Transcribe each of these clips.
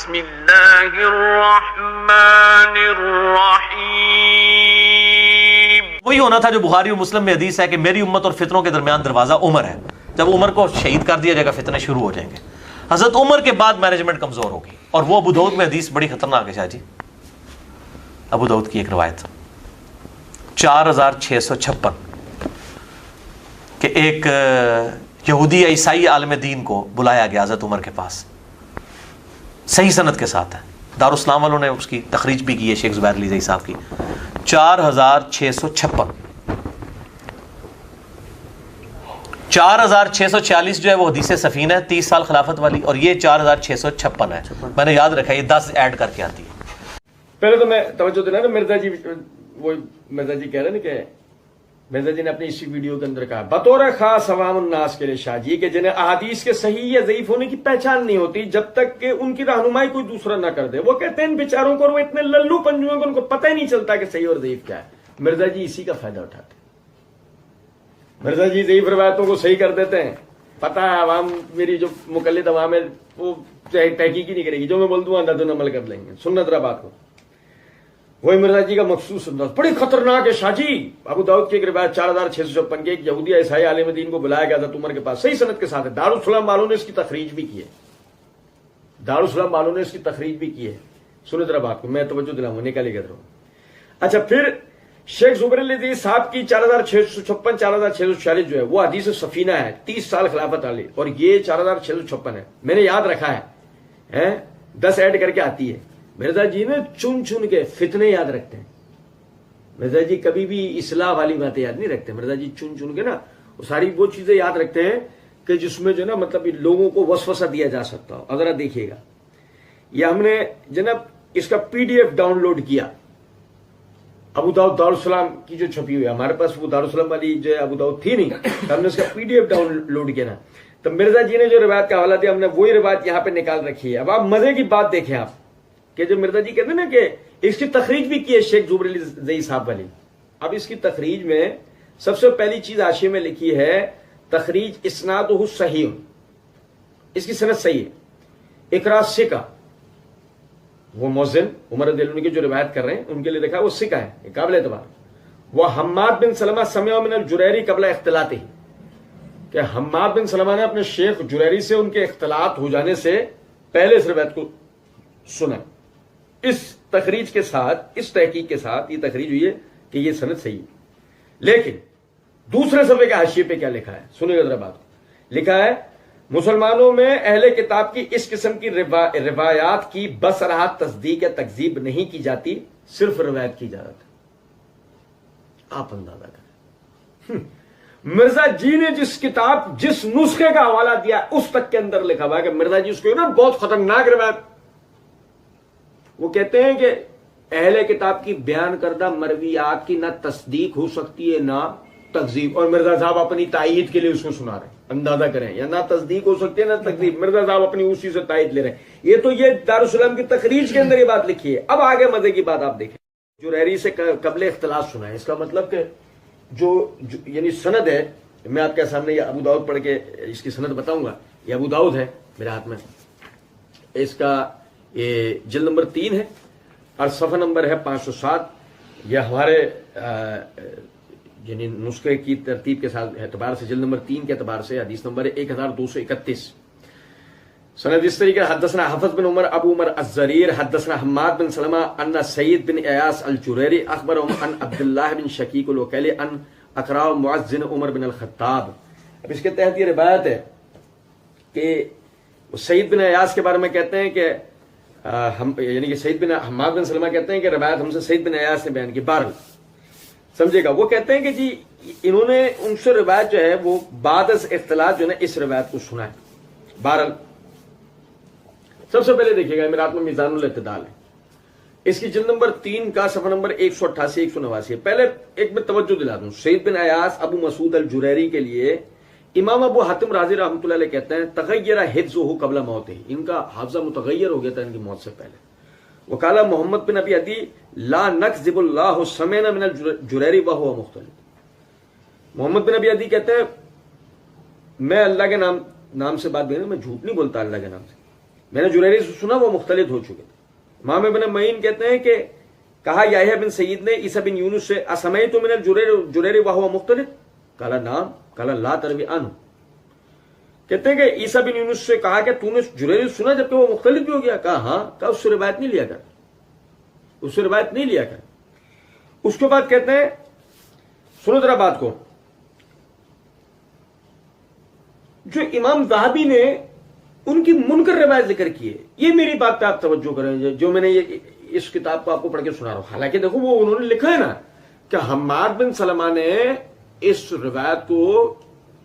بسم اللہ الرحمن الرحیم. وہی ہونا تھا جو بخاری و مسلم میں حدیث ہے کہ میری امت اور فتنوں کے درمیان دروازہ عمر ہے. جب عمر کو شہید کر دیا جائے گا فتنے شروع ہو جائیں گے. حضرت عمر کے بعد مینجمنٹ کمزور ہوگی. اور وہ ابو داؤد میں حدیث بڑی خطرناک ہے. شاہ جی ابو داؤد کی ایک روایت 4656 کہ ایک یہودی عیسائی عالم دین کو بلایا گیا حضرت عمر کے پاس, صحیح سند کے ساتھ ہے. دارالاسلام والوں نے اس کی تخریج بھی کی ہے, شیخ زبیر علی زئی صاحب کی. 4656 4646 جو ہے وہ حدیث سفینہ ہے 30 سال خلافت والی, اور یہ 4656 ہے. میں نے یاد رکھا یہ 10 ایڈ کر کے آتی ہے. پہلے تو میں توجہ دینا نا, مرزا جی وہ مرزا جی کہہ رہے نا کہ مرزا جی نے اپنی اسی ویڈیو کے اندر کہا بطور خاص عوام الناس کے لیے شاہ جی کہ جنہیں احادیث کے صحیح یا ضعیف ہونے کی پہچان نہیں ہوتی جب تک کہ ان کی رہنمائی کوئی دوسرا نہ کر دے. وہ کہتے ہیں ان بیچاروں کو, وہ اتنے للو پنجو ہیں کہ ان کو پتہ ہی نہیں چلتا کہ صحیح اور ضعیف کیا ہے. مرزا جی اسی کا فائدہ اٹھاتے ہیں. مرزا جی ضعیف روایتوں کو صحیح کر دیتے ہیں. پتہ ہے عوام, میری جو مقلد عوام ہے وہ تحقیق ہی نہیں کرے گی, جو میں بول دوں انداز عمل کر لیں گے. سنت ذرا بات کو. وہی مرزا جی کا مخصوص انداز بڑی خطرناک ہے شاہ جی. ابو داؤد کی ایک روایت 4656 کے ایک یہودی عیسائی عالم دین کو بلایا گیا حضرت عمر کے پاس, صحیح سند کے ساتھ ہے. دارالسلام والوں نے اس کی تخریج بھی کی ہے. دارالسلام والوں نے اس کی تخریج بھی کی ہے. سنو ذرا بات کو, میں توجہ دلاؤں گا, نکالی کر رہا ہوں. اچھا پھر شیخ زبیر علی صاحب کی 4656 4646 جو ہے وہ حدیث سفینہ ہے 30 سال خلافت والی, اور یہ 4656 ہے. میں نے یاد رکھا ہے 10 ایڈ کر کے آتی ہے. مرزا جی نے چن چن کے فتنے یاد رکھتے ہیں. مرزا جی کبھی بھی اصلاح والی باتیں یاد نہیں رکھتے. مرزا جی چن چن کے نا وہ ساری وہ چیزیں یاد رکھتے ہیں کہ جس میں جو نا مطلب لوگوں کو وسوسہ دیا جا سکتا ہو. ذرا دیکھیے گا, یہ ہم نے جناب اس کا PDF ڈاؤن لوڈ کیا. ابو داؤد دارالسلام کی جو چھپی ہوئی ہے, ہمارے پاس وہ دارالسلام والی جو ہے ابو داؤد تھی نہیں, تو ہم نے اس کا PDF ڈاؤن لوڈ کیا نا. تو مرزا جی نے جو روایت کا حوالہ دیا ہم نے وہی روایت یہاں پہ نکال رکھی ہے. اب آپ مزے کی بات دیکھیں آپ کہ جو مرزا جی کہتے ہیں نا کہ اس کی تخریج بھی کی ہے شیخ زبیر علی زئی صاحب والی. اب اس کی تخریج میں سب سے پہلی چیز حاشیے میں لکھی ہے تخریج اسنادہ صحیح, اس کی سند صحیح ہے. اقراء ثقہ, وہ مؤذن عمر رضی اللہ عنہ کی جو روایت کر رہے ہیں ان کے لیے دیکھا وہ ثقہ ہے, قابل اعتبار. وہ حماد بن سلمہ سمع من الجریری قبل اختلاطہ, کہ حماد بن سلمہ نے اپنے شیخ جریری سے ان کے اختلاط ہو جانے سے پہلے اس روایت کو سنا. اس تخریج کے ساتھ, اس تحقیق کے ساتھ یہ تخریج ہوئی ہے کہ یہ سند صحیح ہے. لیکن دوسرے صفحے کے حاشیے پہ کیا لکھا ہے, سنیں گے ذرا بات. لکھا ہے مسلمانوں میں اہل کتاب کی اس قسم کی روایات کی بصراحت تصدیق یا تکذیب نہیں کی جاتی, صرف روایت کی جاتی ہے. آپ اندازہ کریں مرزا جی نے جس کتاب جس نسخے کا حوالہ دیا اس تک کے اندر لکھا ہوا ہے کہ مرزا جی اس کو نا بہت خطرناک روایت, وہ کہتے ہیں کہ اہل کتاب کی بیان کردہ مرویات کی نہ تصدیق ہو سکتی ہے نہ تکذیب, اور مرزا صاحب اپنی تائید کے لیے اس کو سنا رہے ہیں. اندازہ کریں, یا نہ تصدیق ہو سکتی ہے نہ تکذیب, مرزا صاحب اپنی اسی سے تائید لے رہے ہیں. یہ تو یہ دارالسلام کی تخریج کے اندر یہ بات لکھی ہے. اب آگے مزے کی بات آپ دیکھیں, جریری سے قبل اختلاط سنا ہے. اس کا مطلب کہ جو یعنی سند ہے, میں آپ کے سامنے یہ ابو داؤد پڑھ کے اس کی سند بتاؤں گا. یہ ابو داؤد ہے میرے ہاتھ میں, اس کا یہ جلد نمبر 3 ہے اور صفحہ نمبر ہے 507. یہ ہمارے یعنی نسخے کی ترتیب کے ساتھ اعتبار سے جلد نمبر 3 کے اعتبار سے حدیث نمبر 1231. سند اس طریقے حدثنا حفظ بن عمر ابو عمر الزریر حدثنا حماد بن سلمہ ان سعید بن ایاس الجریری اخبرهم عن عبد الله بن شقیق الوکیلی ان اقرا معزن عمر بن الخطاب. اب اس کے تحت یہ روایت ہے کہ سعید بن ایاس کے بارے میں کہتے ہیں کہ یعنی کہ سعید بن حماد بن سلمہ کہتے ہیں کہ روایت ہم سے سعید بن ایاس نے بیان کی. بہرحال سمجھے گا, وہ کہتے ہیں کہ جی انہوں نے ان سے روایت جو ہے وہ بعد از اختلاط جو ہے اس روایت کو سنا ہے. بہرحال سب سے پہلے دیکھیے گا امارات میں میزان الاعتدال ہے, اس کی جلد نمبر 3 کا صفحہ نمبر 188 189 ہے. پہلے ایک میں توجہ دلا دوں, سعید بن ایاس ابو مسعود الجریری کے لیے امام ابو حاتم رازی رحمۃ اللہ علیہ کہتے ہیں تغیر حفظہ قبل موتہ, ان کا حافظہ متغیر ہو گیا تھا ان کی موت سے پہلے. وقال محمد بن ابی عدی لا نکذب اللہ سمعنا من الجریری وهو مختلف. محمد بن ابی عدی کہتے ہیں میں اللہ کے نام سے بات نہیں, میں جھوٹ نہیں بولتا اللہ کے نام سے. میں نے جریری سے سنا وہ مختلف ہو چکے تھے. امام ابن معین کہتے ہیں کہ کہا یحییٰ بن سعید نے عیسیٰ بن یونس سے اسمیت من الجریری وہو مختلف قال نعم قال لا تروی عنہ. کہتے ہیں کہ عیسیٰ بن یونس سے کہا کہ تو نے جریری سنا جبکہ وہ مختلف بھی ہو گیا؟ کہا ہاں. کہا اس سے روایت نہیں لیا کر، اس سے روایت نہیں لیا کر. اس کے بعد کہتے ہیں سنو ذرا بات کو، جو امام ذہبی نے ان کی منکر روایت ذکر کی ہے، یہ میری بات پہ آپ توجہ کریں جو میں نے یہ اس کتاب کو آپ کو پڑھ کے سنا رہا ہوں. حالانکہ دیکھو وہ انہوں نے لکھا ہے نا کہ حماد بن سلمہ نے اس روایت کو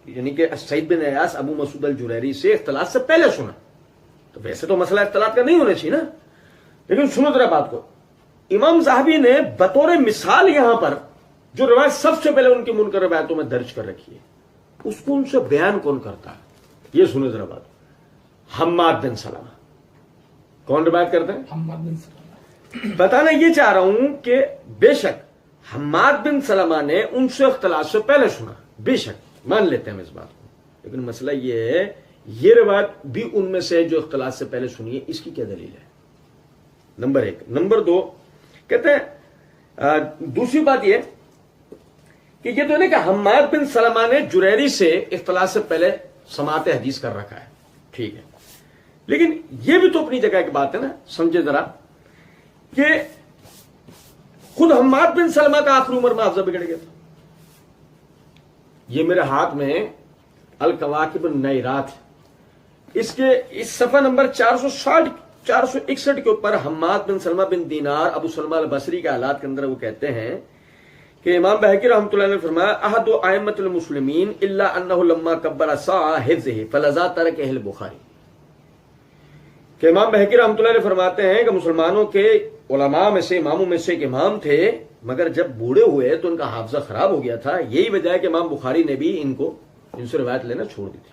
یعنی کہ سعید بن ایاس ابو مسعود الجریری سے اختلاط سے پہلے سنا. تو ویسے تو مسئلہ اختلاط کا نہیں ہونا چاہیے نا، لیکن سنو ذرا بات کو. امام ذہبی نے بطور مثال یہاں پر جو روایت سب سے پہلے ان کی منکر روایتوں میں درج کر رکھی ہے، اس کو ان سے بیان کون کرتا ہے؟ یہ سنو ذرا بات. حماد بن سلمہ. کون روایت کرتے ہیں؟ حماد بن سلمہ. بتانا یہ چاہ رہا ہوں کہ بے شک حماد بن سلمہ نے ان سے اختلاط سے پہلے سنا، بے شک مان لیتے ہیں ہم اس بات کو، لیکن مسئلہ یہ ہے یہ روایت بھی ان میں سے جو اختلاط سے پہلے سنی ہے، اس کی کیا دلیل ہے؟ نمبر ایک. نمبر دو کہتے ہیں دوسری بات یہ کہ یہ تو ہے نا کہ حماد بن سلمہ نے جریری سے اختلاط سے پہلے سماعت حدیث کر رکھا ہے، ٹھیک ہے، لیکن یہ بھی تو اپنی جگہ کی بات ہے نا. سمجھے ذرا کہ خود حماد بن سلمہ کا آخری عمر میں حافظہ بگڑ گیا تھا. یہ میرے ہاتھ میں الکواکب النیرات، اس کے اس صفحہ نمبر 461 کے اوپر حماد بن سلمہ بن دینار ابو سلمہ البصری کے حالات کے اندر وہ کہتے ہیں کہ امام بہقی رحمۃ اللہ نے فرمایا احد ائمۃ المسلمین الا انه لما كبر ساعة حفظه فلذا تركه البخاری. کہ امام بہقی رحمۃ اللہ نے فرماتے ہیں کہ مسلمانوں کے علماء میں سے اماموں میں سے ایک امام تھے، مگر جب بوڑھے ہوئے تو ان کا حافظہ خراب ہو گیا تھا. یہی وجہ ہے کہ امام بخاری نے بھی ان سے روایت لینا چھوڑ دی تھی.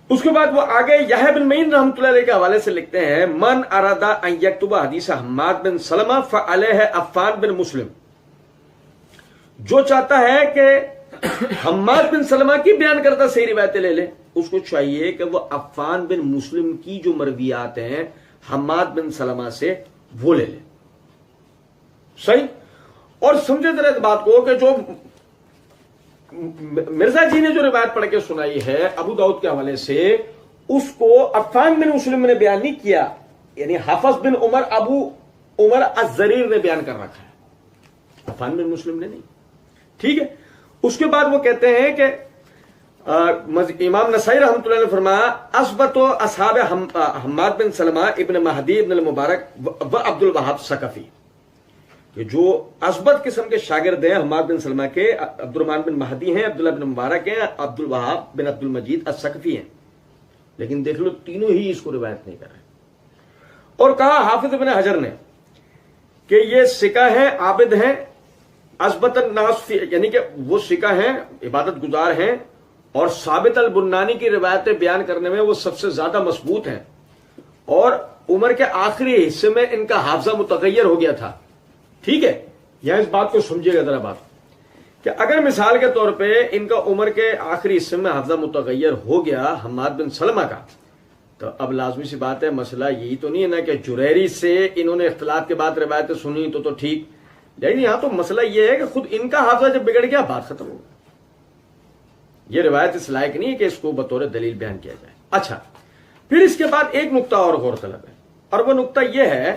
اس کے بعد وہ آگے یحییٰ بن معین رحمۃ اللہ علیہ کے حوالے سے لکھتے ہیں من اراد ان یکتب حدیث حماد بن سلمہ فعلیہ عفان بن مسلم. جو چاہتا ہے کہ حماد بن سلمہ کی بیان کرتا صحیح روایتیں لے لے، اس کو چاہیے کہ وہ عفان بن مسلم کی جو مرویات ہیں حماد بن سلمہ سے وہ لے لے. صحیح. اور سمجھے ذرا اس بات کو کہ جو مرزا جی نے جو روایت پڑھ کے سنائی ہے ابو داؤد کے حوالے سے، اس کو عفان بن مسلم نے بیان نہیں کیا، یعنی حفص بن عمر ابو عمر الزریر نے بیان کر رکھا ہے، عفان بن مسلم نے نہیں. ٹھیک ہے. اس کے بعد وہ کہتے ہیں کہ امام نسائی رحمۃ اللہ نے فرمایا اثبت اصحاب حماد بن سلمہ ابن مہدی ابن المبارک و عبد الوہاب ثقفی، کہ جو اثبت قسم کے شاگرد ہیں حماد بن سلمہ کے عبد الرحمن بن مہدی ہیں، عبداللہ بن مبارک ہیں، عبد الوہاب بن عبد المجید الثقفی ہیں. لیکن دیکھ لو تینوں ہی اس کو روایت نہیں کر رہے. اور کہا حافظ ابن حجر نے کہ یہ سکہ ہیں، عابد ہیں، اثبت الناس یعنی کہ وہ سکہ ہیں، عبادت گزار ہیں، اور ثابت البنانی کی روایتیں بیان کرنے میں وہ سب سے زیادہ مضبوط ہیں، اور عمر کے آخری حصے میں ان کا حافظہ متغیر ہو گیا تھا. ٹھیک ہے. یہاں اس بات کو سمجھیے گا ذرا بات کہ اگر مثال کے طور پہ ان کا عمر کے آخری حصے میں حافظہ متغیر ہو گیا حماد بن سلمہ کا، تو اب لازمی سی بات ہے مسئلہ یہی تو نہیں ہے نا کہ جریری سے انہوں نے اختلاط کے بعد روایتیں سنی تو ٹھیک، لیکن یہاں تو مسئلہ یہ ہے کہ خود ان کا حافظہ جب بگڑ گیا بات ختم ہو گئی. یہ روایت اس لائق نہیں ہے کہ اس کو بطور دلیل بیان کیا جائے. اچھا، پھر اس کے بعد ایک نقطہ اور غور طلب ہے، اور وہ نقطہ یہ ہے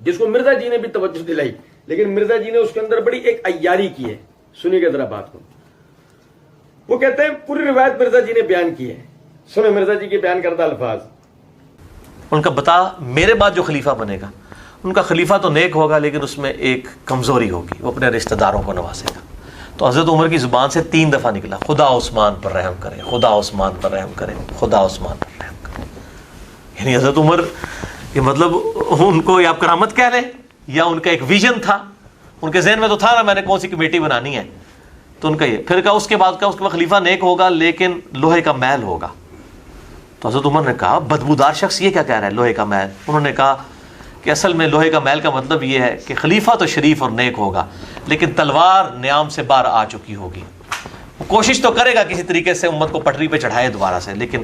جس کو مرزا جی نے بھی توجہ دلائی، لیکن مرزا جی نے اس کے اندر بڑی ایک عیاری کی ہے. سنیے گا ذرا بات کو. وہ کہتے ہیں پوری روایت مرزا جی نے بیان کی ہے. سنیں مرزا جی کے بیان کردہ الفاظ. ان کا بتا میرے بعد جو خلیفہ بنے گا ان کا خلیفہ تو نیک ہوگا، لیکن اس میں ایک کمزوری ہوگی، وہ اپنے رشتہ داروں کو نوازے گا. تو حضرت عمر کی زبان سے 3 دفعہ نکلا خدا عثمان پر رحم کرے، خدا عثمان پر رحم کرے، خدا عثمان پر رحم کرے. یعنی حضرت عمر یہ مطلب ان کو یا آپ کرامت کہہ لیں یا ان کا ایک ویژن تھا، ان کے ذہن میں تو تھا نا میں نے کون سی کمیٹی بنانی ہے، تو ان کا یہ. پھر کہا اس کے بعد خلیفہ نیک ہوگا لیکن لوہے کا محل ہوگا. تو حضرت عمر نے کہا بدبودار شخص یہ کیا کہہ رہا ہے لوہے کا محل. انہوں نے کہا کہ اصل میں لوہے کا محل کا مطلب یہ ہے کہ خلیفہ تو شریف اور نیک ہوگا لیکن تلوار نیام سے باہر آ چکی ہوگی. وہ کوشش تو کرے گا کسی طریقے سے امت کو پٹری پہ چڑھائے دوبارہ سے، لیکن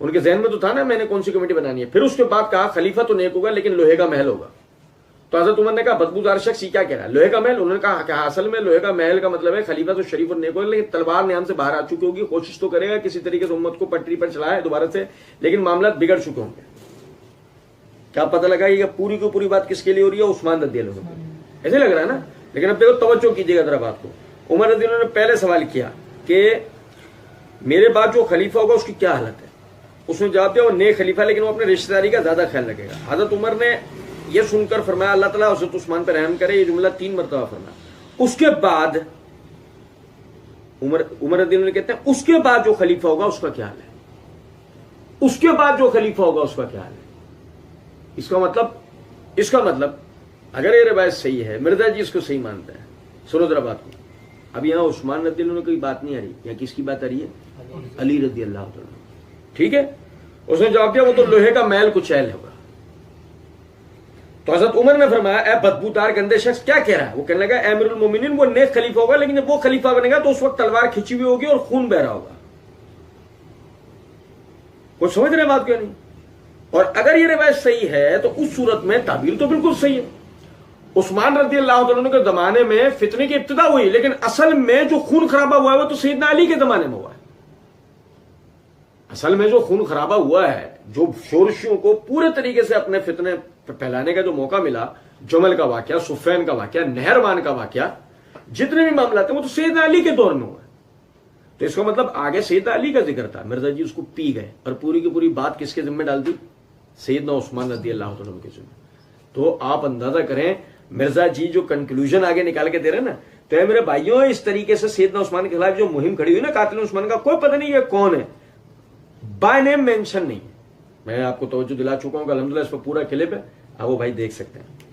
ان کے ذہن میں تو تھا نا میں نے کون سی کمیٹی بنانی ہے. پھر اس کے بعد کہا خلیفہ تو نیک ہوگا لیکن لوہے کا محل ہوگا. تو حضرت عمر نے کہا بدبودار شخص یہ کیا کہہ رہا ہے, لوہے کا محل. انہوں نے کہا کہ اصل میں لوہے کا محل کا مطلب ہے خلیفہ تو شریف اور نیک ہوگا لیکن تلوار نیام سے باہر آ چکی ہوگی, کوشش تو کرے گا کسی طریقے سے امت کو پٹری پر چلائے دوبارہ سے, لیکن معاملات بگڑ چکے ہوں گے. کیا پتہ لگا یہ پوری کی پوری بات کس کے لیے ہو رہی ہے, عثمان رضی اللہ عنہ. ایسے لگ رہا ہے نا. لیکن اب دیکھو توجہ کیجیے گا ذرا بات کو. عمر رضی اللہ عنہ نے پہلے سوال کیا کہ میرے بعد جو خلیفہ ہوگا اس کی کیا حالت ہے. اس نے جواب دیا وہ نیک خلیفہ لیکن وہ اپنے رشتہ داری کا زیادہ خیال رکھے گا. حضرت عمر نے یہ سن کر فرمایا اللہ تعالیٰ حضرت عثمان پہ رحم کرے. یہ جملہ 3 مرتبہ فرمایا. اس کے بعد عمر رضی اللہ عنہ کہتے ہیں اس کے بعد جو خلیفہ ہوگا اس کا کیا حال ہے, اس کے بعد جو خلیفہ ہوگا اس کا کیا حال ہے. اس کا مطلب اگر یہ روایت صحیح ہے, مرزا جی اس کو صحیح مانتا ہے. سنو ذرا بات کو. اب یہاں عثمان رضی اللہ عنہ کوئی بات نہیں آ رہی, یہاں کس کی بات آ رہی ہے, علی رضی اللہ عنہ. ٹھیک ہے. اس نے جواب دیا وہ تو لوہے کا محل کچیل ہوگا. تو حضرت عمر نے فرمایا اے بدبودار گندے شخص کیا کہہ رہا ہے. وہ کہنے لگا اے امیر المومنین وہ نیک خلیفہ ہوگا لیکن جب وہ خلیفہ بنے گا تو اس وقت تلوار کھچی ہوئی ہوگی اور خون بہ رہا ہوگا. کوئی سمجھ رہے بات کیوں نہیں. اور اگر یہ روایت صحیح ہے تو اس صورت میں تعبیر تو بالکل صحیح ہے. عثمان رضی اللہ عنہ کے زمانے میں فتنے کی ابتدا ہوئی لیکن اصل میں جو خون خرابہ ہوا ہے وہ تو سیدنا علی کے زمانے میں ہوا ہے. اصل میں جو خون خرابہ ہوا ہے, جو شورشیوں کو پورے طریقے سے اپنے فتنے پھیلانے کا جو موقع ملا, جمل کا واقعہ, صفین کا واقعہ, نہروان کا واقعہ, جتنے بھی معاملات ہیں وہ تو سیدنا علی کے دور میں ہوا ہے. تو اس کا مطلب آگے سیدنا علی کا ذکر تھا, مرزا جی اس کو پی گئے اور پوری کی پوری بات کس کے ذمہ ڈال دی, سیدنا عثمان رضی اللہ عنہ کے ذمہ. تو آپ اندازہ کریں مرزا جی جو کنکلوژن آگے نکال کے دے رہے ہیں نا, تو میرے بھائیوں اس طریقے سے سیدنا عثمان کے خلاف جو مہم کھڑی ہوئی نا قاتل عثمان کا, کوئی پتہ نہیں یہ کون ہے, بائی نیم مینشن نہیں. میں آپ کو توجہ دلا چکا ہوں کہ الحمدللہ اس پر پورا کلپ ہے, آپ وہ بھائی دیکھ سکتے ہیں.